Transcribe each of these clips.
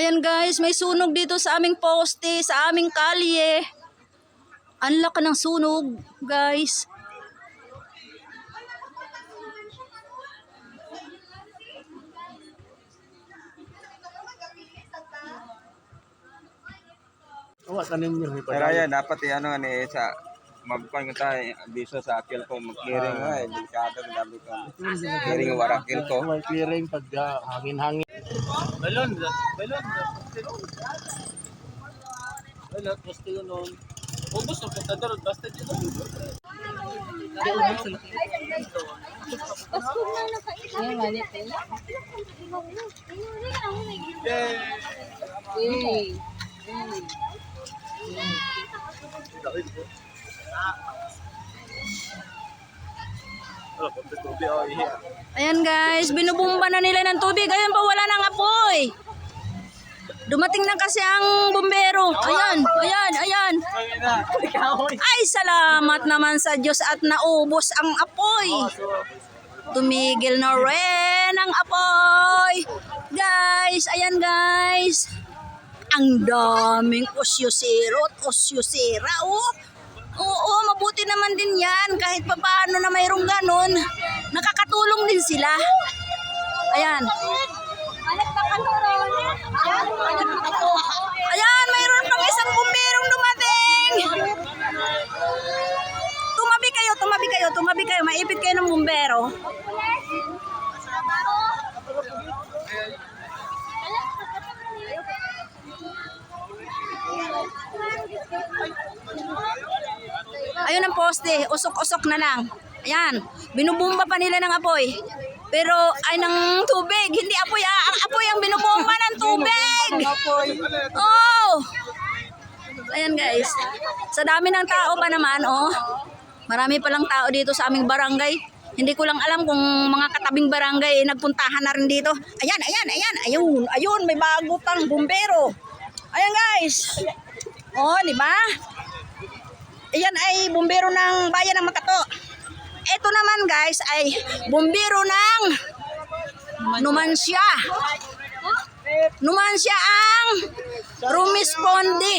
Ayan guys, may sunog dito sa aming poste, sa aming kalye. Ang laki ng sunog, guys. Pero yan, dapat ano sa magkuhan ko tayo, abiso sa akil ko, mag-clearing mo eh, delikado, dabi ko. Clearing yung warakil ko. May clearing pag hangin-hangin. Balon. Balon, basta yun nun. Ubus ang pagkadaro, basta yun nun. Ayan guys, binubumba na nila ng tubig. Ayan pa, wala nang apoy. Dumating na kasi ang bumbero. Ayan. Ay, salamat naman sa Diyos at naubos ang apoy. Tumigil na rin ang apoy. Guys, ayan guys. Ang daming osyosira, oh. Oo, mabuti naman din yan. Kahit papaano na mayroong ganon, nakakatulong din sila. Ayan. Ayan, mayroon pang isang bumberong dumating. Tumabi kayo. Maipit kayo ng bumbero. Ayun ang poste, usok-usok na lang. Ayan, binubumba pa nila ng apoy. Pero ay ng tubig, hindi apoy. Ang apoy ang binubumba ng tubig. Oh! Ayan guys, sa dami ng tao pa naman, oh. Marami palang tao dito sa aming barangay. Hindi ko lang alam kung mga katabing barangay nagpuntahan na rin dito. Ayun, may bago pang bumbero. Ayan guys. Oh, di ba? Ayan ay bumbero ng bayan ng Makato. Ito naman guys ay bumbero ng Numancia. Numancia ang rumisponde.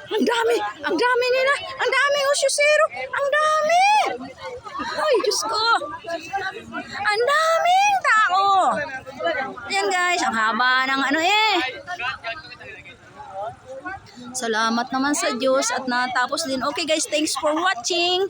Ang dami nila. Ang daming osyosero. Ang dami. Ay, Diyos ko. Ang daming tao. Ayan guys, ang haba ng ano eh. Salamat naman sa Diyos at natapos din. Okay guys, thanks for watching.